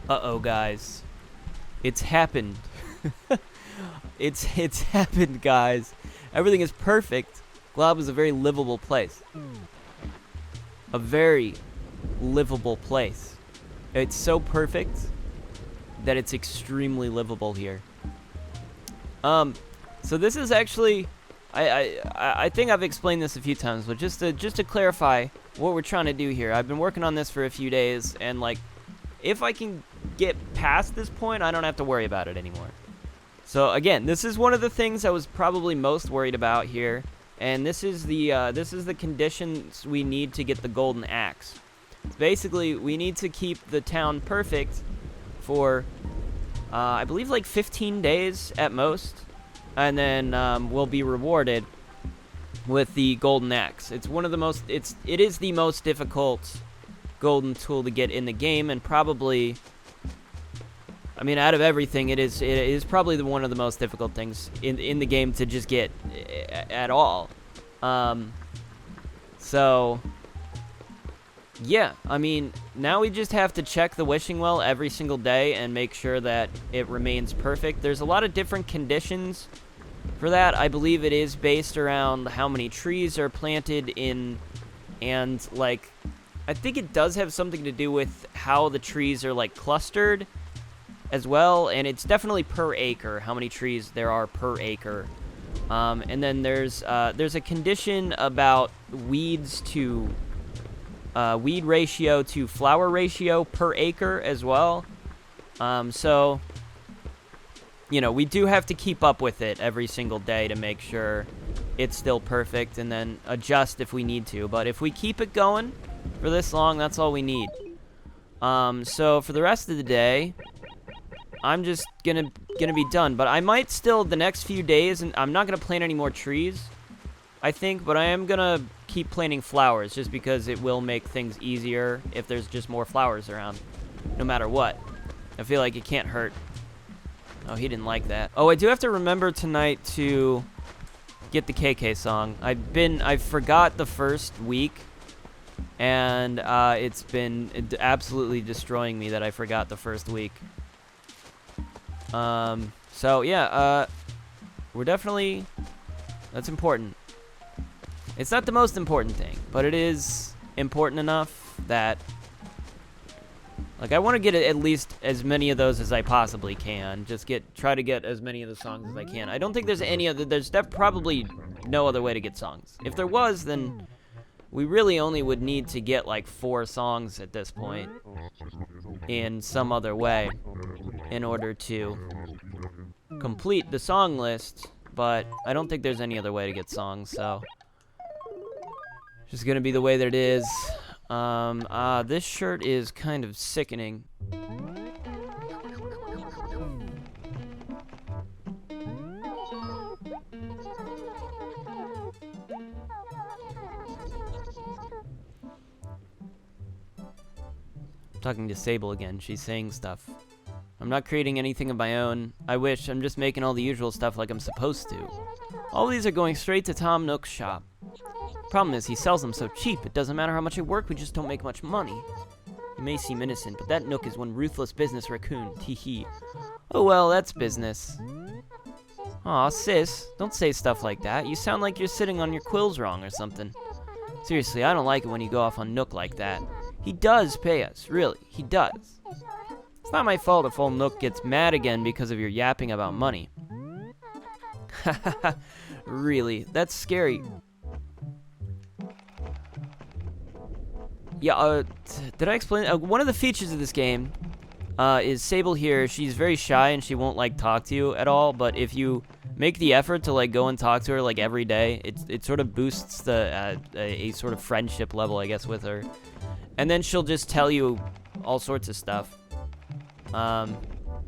Uh-oh, guys. It's happened. It's happened, guys. Everything is perfect. Glob is a very livable place. A very livable place. It's so perfect that it's extremely livable here. So this is actually, I think I've explained this a few times, but just to clarify what we're trying to do here. I've been working on this for a few days, and like, if I can get past this point, I don't have to worry about it anymore. So again, this is one of the things I was probably most worried about here, and this is the conditions we need to get the golden axe. Basically, we need to keep the town perfect for, I believe, like 15 days at most, and then we'll be rewarded with the golden axe. It's one of the most, it is the most difficult golden tool to get in the game, and probably, I mean, out of everything, it is probably one of the most difficult things in the game to just get at all. So yeah, I mean, now we just have to check the wishing well every single day and make sure that it remains perfect. There's a lot of different conditions for that. I believe it is based around how many trees are planted in, and like, I think it does have something to do with how the trees are like clustered as well, and it's definitely per acre, how many trees there are per acre. And then there's a condition about weeds to weed ratio to flower ratio per acre as well. So, you know, we do have to keep up with it every single day to make sure it's still perfect, and then adjust if we need to. But if we keep it going for this long, that's all we need. So for the rest of the day, I'm just gonna be done. But I might still, the next few days, and I'm not gonna plant any more trees, I think, but I am gonna keep planting flowers, just because it will make things easier if there's just more flowers around, no matter what. I feel like it can't hurt. Oh, he didn't like that. Oh, I do have to remember tonight to get the KK song. I forgot the first week, and it's been absolutely destroying me that I forgot the first week. So yeah, we're definitely, that's important. It's not the most important thing, but it is important enough that, like, I want to get at least as many of those as I possibly can. Just try to get as many of the songs as I can. I don't think there's any other, there's probably no other way to get songs. If there was, then we really only would need to get like 4 songs at this point in some other way in order to complete the song list, but I don't think there's any other way to get songs, so just gonna be the way that it is. This shirt is kind of sickening. I'm talking to Sable again. She's saying stuff. I'm not creating anything of my own. I wish. I'm just making all the usual stuff like I'm supposed to. All these are going straight to Tom Nook's shop. Problem is, he sells them so cheap, it doesn't matter how much I work, we just don't make much money. You may seem innocent, but that Nook is one ruthless business raccoon. Tee-hee. Oh well, that's business. Aw, sis, don't say stuff like that. You sound like you're sitting on your quills wrong or something. Seriously, I don't like it when you go off on Nook like that. He does pay us, really, he does. It's not my fault if old Nook gets mad again because of your yapping about money. Hahaha, really, that's scary. Yeah, did I explain? One of the features of this game is Sable here. She's very shy and she won't like talk to you at all. But if you make the effort to like go and talk to her like every day, it sort of boosts the a sort of friendship level, I guess, with her. And then she'll just tell you all sorts of stuff.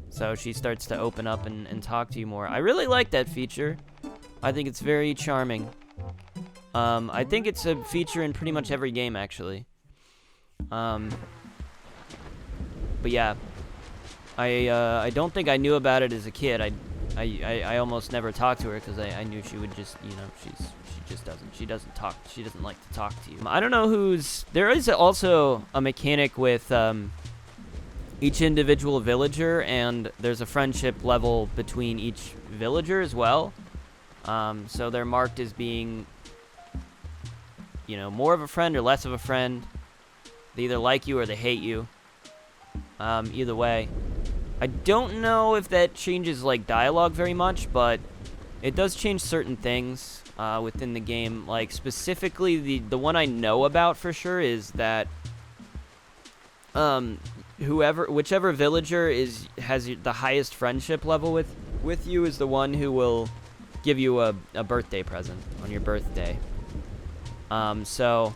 So she starts to open up and talk to you more. I really like that feature. I think it's very charming. I think it's a feature in pretty much every game, actually. But yeah, I don't think I knew about it as a kid. I almost never talked to her because I knew she would just, you know, she just doesn't talk. She doesn't like to talk to you. I don't know there is also a mechanic with each individual villager, and there's a friendship level between each villager as well. So they're marked as being, you know, more of a friend or less of a friend. They either like you or they hate you. Either way. I don't know if that changes, like, dialogue very much, but it does change certain things within the game. Like, specifically, the one I know about for sure is that whichever villager has the highest friendship level with you is the one who will give you a birthday present on your birthday. So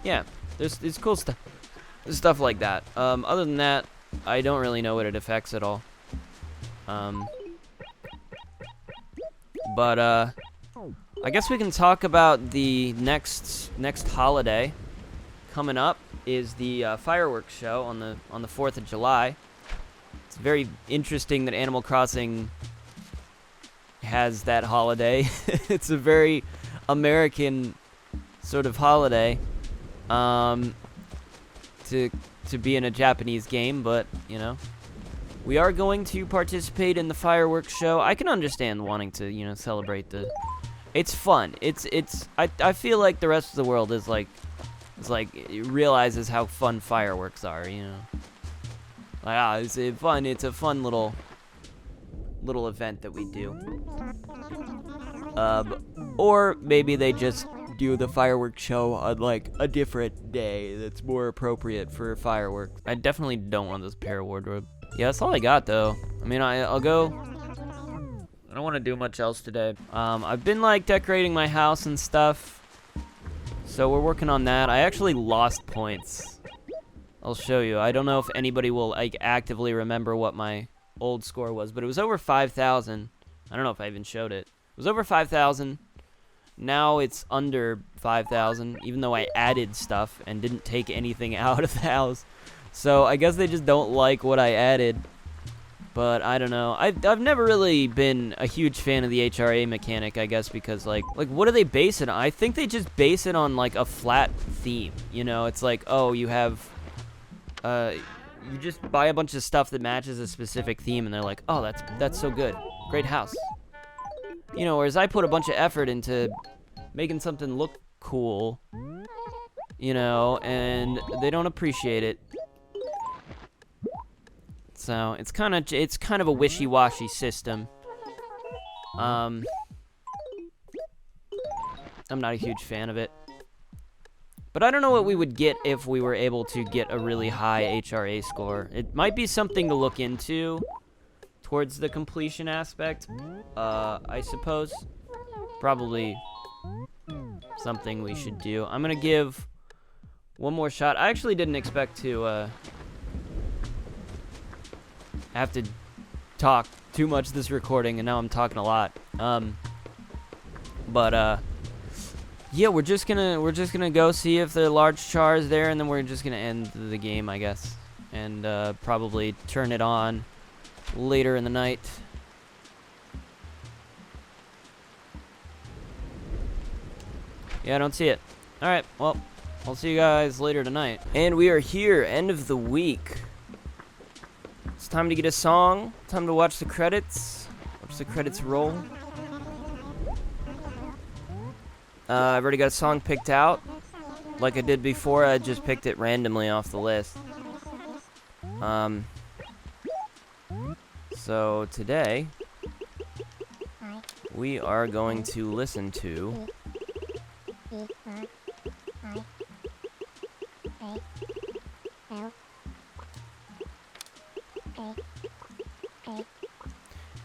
yeah, there's cool stuff like that. Other than that, I don't really know what it affects at all. But I guess we can talk about the next holiday coming up is the fireworks show on the 4th of July. It's very interesting that Animal Crossing has that holiday. It's a very American sort of holiday to be in a Japanese game, but you know, we are going to participate in the fireworks show. I can understand wanting to, you know, celebrate it's fun. I feel like the rest of the world is like realizes how fun fireworks are, you know. Like, it's fun. It's a fun little event that we do. Or maybe they just do the fireworks show on, like, a different day that's more appropriate for fireworks. I definitely don't want this pair of wardrobe. Yeah, that's all I got, though. I mean, I'll go. I don't want to do much else today. I've been, like, decorating my house and stuff, so we're working on that. I actually lost points. I'll show you. I don't know if anybody will, like, actively remember what my old score was, but it was over 5,000. I don't know if I even showed it. It was over 5,000. Now it's under 5,000, even though I added stuff and didn't take anything out of the house. So I guess they just don't like what I added. But I don't know. I've never really been a huge fan of the HRA mechanic, I guess, because like what do they base it on? I think they just base it on like a flat theme. You know, it's like, oh, you have you just buy a bunch of stuff that matches a specific theme, and they're like, oh, that's so good. Great house. You know, whereas I put a bunch of effort into making something look cool, you know, and they don't appreciate it. So it's kind of a wishy-washy system. I'm not a huge fan of it. But I don't know what we would get if we were able to get a really high HRA score. It might be something to look into towards the completion aspect, I suppose. Probably something we should do. I'm gonna give one more shot. I actually didn't expect to have to talk too much this recording, and now I'm talking a lot. Yeah, we're just gonna go see if the large char is there, and then we're just gonna end the game, I guess, and probably turn it on later in the night. Yeah, I don't see it. Alright, well, I'll see you guys later tonight. And we are here, end of the week. It's time to get a song, time to watch the credits. Watch the credits roll. I've already got a song picked out. Like I did before, I just picked it randomly off the list. So today, we are going to listen to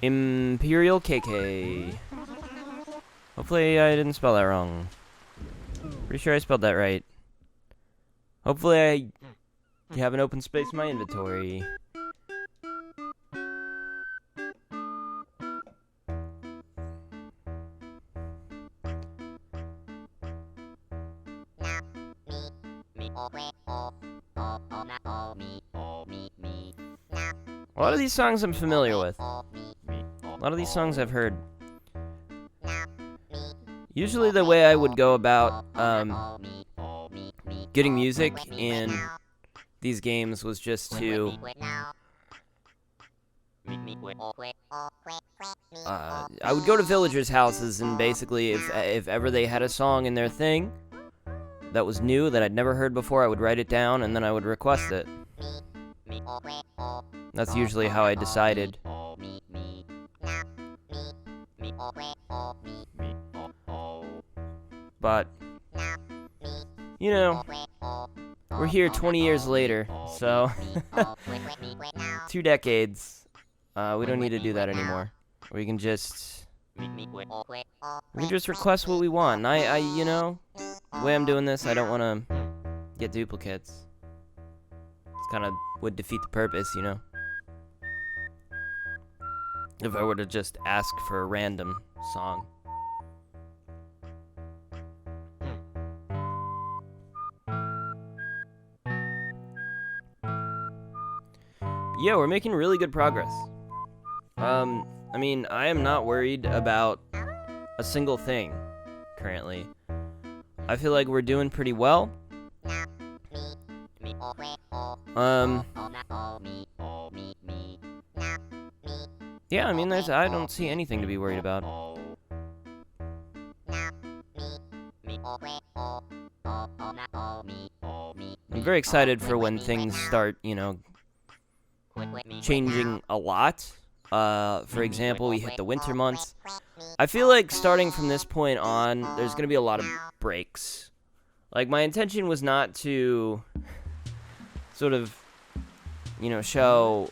Imperial KK. Hopefully I didn't spell that wrong. Pretty sure I spelled that right. Hopefully I have an open space in my inventory. A lot of these songs I'm familiar with. A lot of these songs I've heard. Usually the way I would go about getting music in these games was just to I would go to villagers' houses, and basically if ever they had a song in their thing that was new that I'd never heard before, I would write it down and then I would request it. That's usually how I decided. But, you know, we're here 20 years later, so 2 decades. We don't need to do that anymore. We can just request what we want. And you know, the way I'm doing this, I don't want to get duplicates. It's kind of would defeat the purpose, you know. If I were to just ask for a random song. Yeah, we're making really good progress. I mean, I am not worried about a single thing currently. I feel like we're doing pretty well. Yeah, I mean, I don't see anything to be worried about. I'm very excited for when things start, you know, changing a lot. For example, we hit the winter months. I feel like starting from this point on, there's going to be a lot of breaks. Like, my intention was not to sort of, you know, show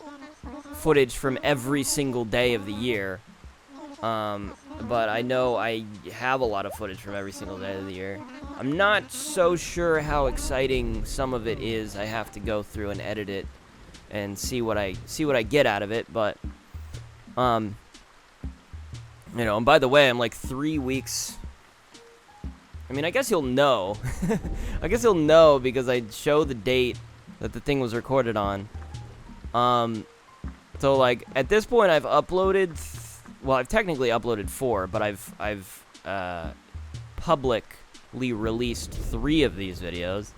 footage from every single day of the year. But I know I have a lot of footage from every single day of the year. I'm not so sure how exciting some of it is. I have to go through and edit it and see what I get out of it, but you know, and by the way, I'm like 3 weeks. I mean, I guess you'll know. I guess you'll know because I show the date that the thing was recorded on. So like at this point, I've uploaded. Well, I've technically uploaded 4, but I've publicly released 3 of these videos.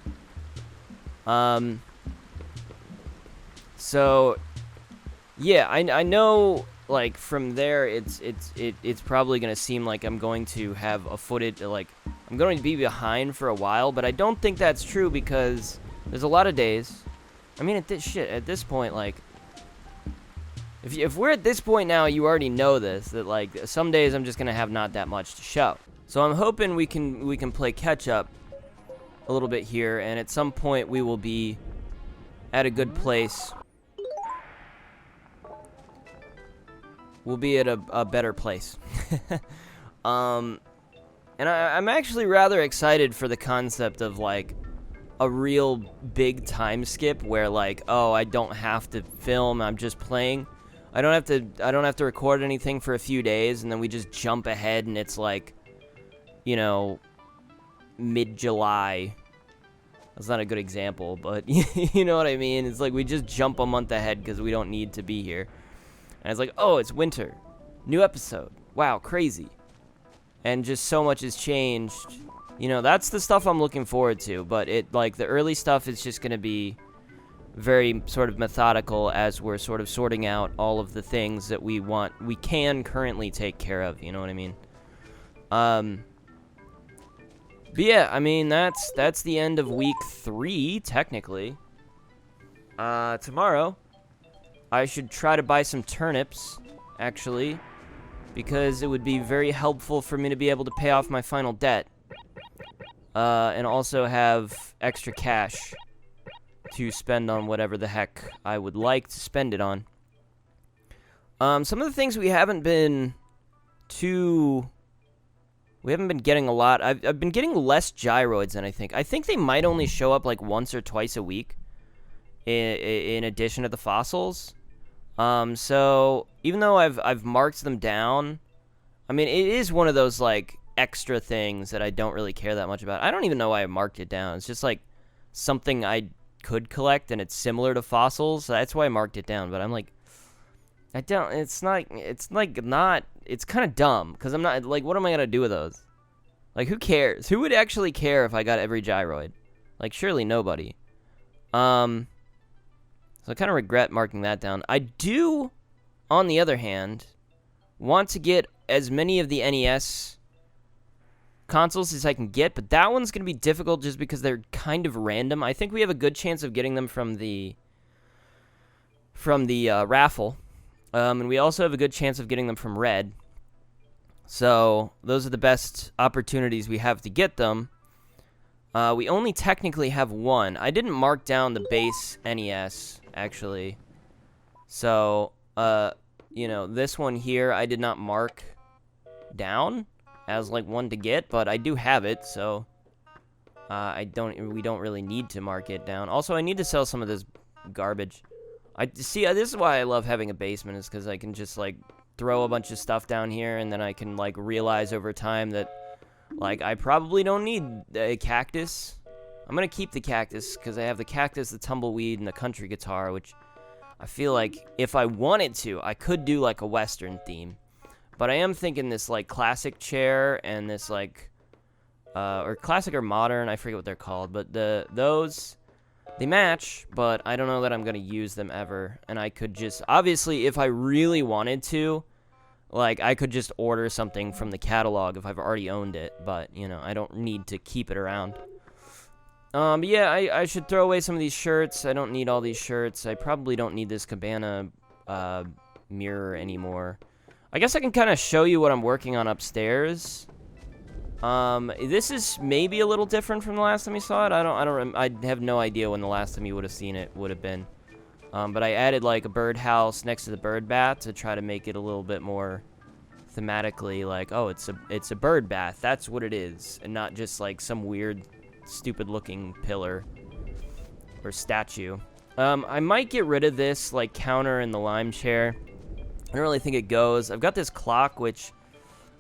So yeah, I know. Like from there, it's probably gonna seem like I'm going to have a footage, like I'm going to be behind for a while, but I don't think that's true because there's a lot of days. I mean, at this point, like if we're at this point now, you already know this, that like some days I'm just gonna have not that much to show. So I'm hoping we can play catch up a little bit here, and at some point we will be at a good place. We'll be at a better place. And I'm actually rather excited for the concept of like a real big time skip where like, oh, I don't have to film, I'm just playing. I don't have to record anything for a few days, and then we just jump ahead and it's like, you know, mid-July. That's not a good example, but you know what I mean? It's like we just jump a month ahead because we don't need to be here. And it's like, oh, it's winter. New episode. Wow, crazy. And just so much has changed. You know, that's the stuff I'm looking forward to. But it, like, the early stuff is just going to be very sort of methodical as we're sort of sorting out all of the things that we can currently take care of. You know what I mean? But yeah, I mean, that's the end of week 3, technically. Tomorrow, I should try to buy some turnips, actually, because it would be very helpful for me to be able to pay off my final debt, and also have extra cash to spend on whatever the heck I would like to spend it on. Some of the things we haven't been getting a lot. I've been getting less gyroids than I think. I think they might only show up like once or twice a week in addition to the fossils. So even though I've marked them down, I mean, it is one of those like extra things that I don't really care that much about. I don't even know why I marked it down. It's just like something I could collect, and it's similar to fossils. So that's why I marked it down. But I'm like, it's kind of dumb because I'm not like, what am I gonna do with those? Like, who cares? Who would actually care if I got every gyroid? Like, surely nobody. So I kind of regret marking that down. I do, on the other hand, want to get as many of the NES consoles as I can get, but that one's going to be difficult just because they're kind of random. I think we have a good chance of getting them from the raffle, and we also have a good chance of getting them from Red. So those are the best opportunities we have to get them. We only technically have one. I didn't mark down the base NES, actually. So, you know, this one here I did not mark down as, like, one to get, but I do have it, so we don't really need to mark it down. Also, I need to sell some of this garbage. This is why I love having a basement, is because I can just, like, throw a bunch of stuff down here, and then I can, like, realize over time that, like, I probably don't need a cactus. I'm gonna keep the cactus, because I have the cactus, the tumbleweed, and the country guitar, which I feel like if I wanted to, I could do, like, a Western theme. But I am thinking this, like, classic chair and this, like, or classic or modern, I forget what they're called, but those, they match, but I don't know that I'm going to use them ever. And I could just, obviously, if I really wanted to, like, I could just order something from the catalog if I've already owned it, but, you know, I don't need to keep it around. But yeah, I should throw away some of these shirts. I don't need all these shirts. I probably don't need this cabana mirror anymore. I guess I can kind of show you what I'm working on upstairs. This is maybe a little different from the last time you saw it. I have no idea when the last time you would have seen it would have been. But I added like a birdhouse next to the bird bath to try to make it a little bit more thematically like, oh, it's a bird bath. That's what it is, and not just like some weird, stupid-looking pillar or statue. I might get rid of this like counter in the lime chair. I don't really think it goes. I've got this clock, which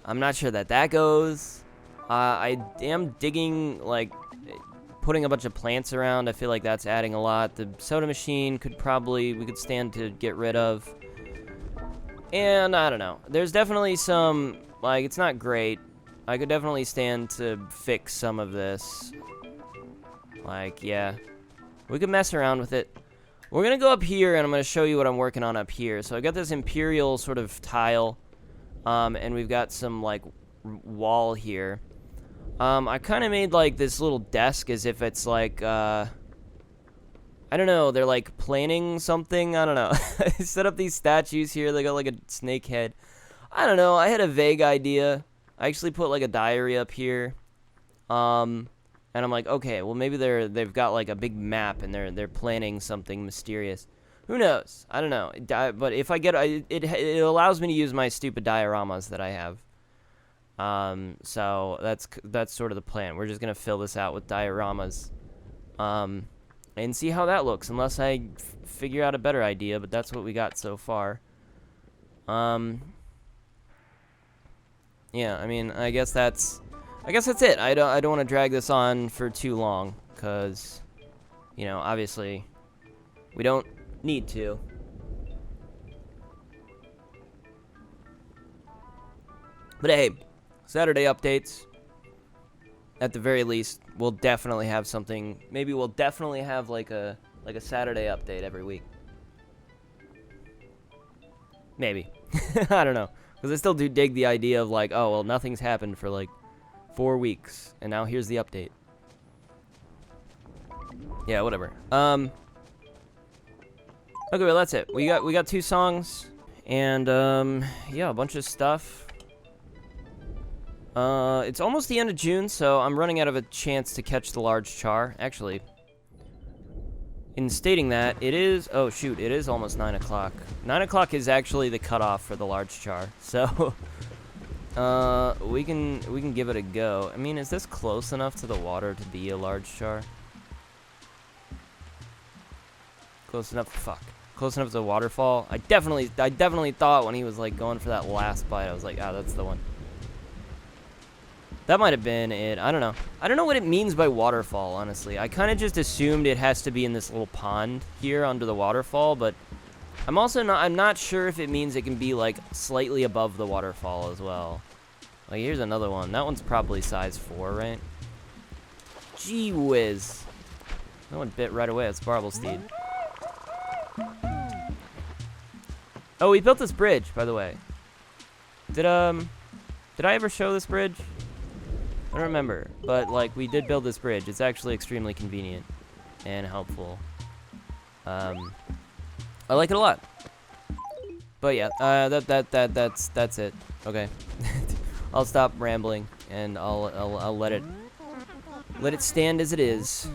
I'm not sure that goes. I am digging, like, putting a bunch of plants around. I feel like that's adding a lot. The soda machine we could stand to get rid of. And I don't know. There's definitely some, like, it's not great. I could definitely stand to fix some of this. Like, yeah. We could mess around with it. We're going to go up here, and I'm going to show you what I'm working on up here. So I got this imperial sort of tile, and we've got some, like, wall here. I kind of made, like, this little desk as if it's, like, I don't know, they're, like, planning something. I don't know. I set up these statues here. They got, like, a snake head. I don't know. I had a vague idea. I actually put, like, a diary up here. And I'm like, okay, well, maybe they've got, like, a big map, and they're planning something mysterious. Who knows? I don't know. But if I get... it allows me to use my stupid dioramas that I have. So that's sort of the plan. We're just going to fill this out with dioramas. And see how that looks, unless I figure out a better idea, but that's what we got so far. Yeah, I mean, I guess that's it. I don't want to drag this on for too long, because, you know, obviously, we don't need to. But hey, Saturday updates. At the very least, we'll definitely have something. Maybe we'll definitely have like a Saturday update every week. Maybe. I don't know. Because I still do dig the idea of like, oh, well, nothing's happened for like 4 weeks, and now here's the update. Yeah, whatever. Okay, well, that's it. We got 2 songs, and yeah, a bunch of stuff. It's almost the end of June, so I'm running out of a chance to catch the large char. Actually, in stating that, it is... Oh, shoot, it is almost 9 o'clock. 9 o'clock is actually the cutoff for the large char, so... we can give it a go. I mean, is this close enough to the water to be a large char? Close enough? Fuck. Close enough to the waterfall? I definitely thought when he was, like, going for that last bite, I was like, ah, that's the one. That might have been it. I don't know. I don't know what it means by waterfall, honestly. I kind of just assumed it has to be in this little pond here under the waterfall, but I'm not sure if it means it can be, like, slightly above the waterfall as well. Like, here's another one. That one's probably size 4, right? Gee whiz. That one bit right away. It's Barblesteed. Oh, we built this bridge, by the way. Did I ever show this bridge? I don't remember, but like we did build this bridge. It's actually extremely convenient and helpful. I like it a lot. But yeah, that's it. Okay. I'll stop rambling and I'll let it stand as it is.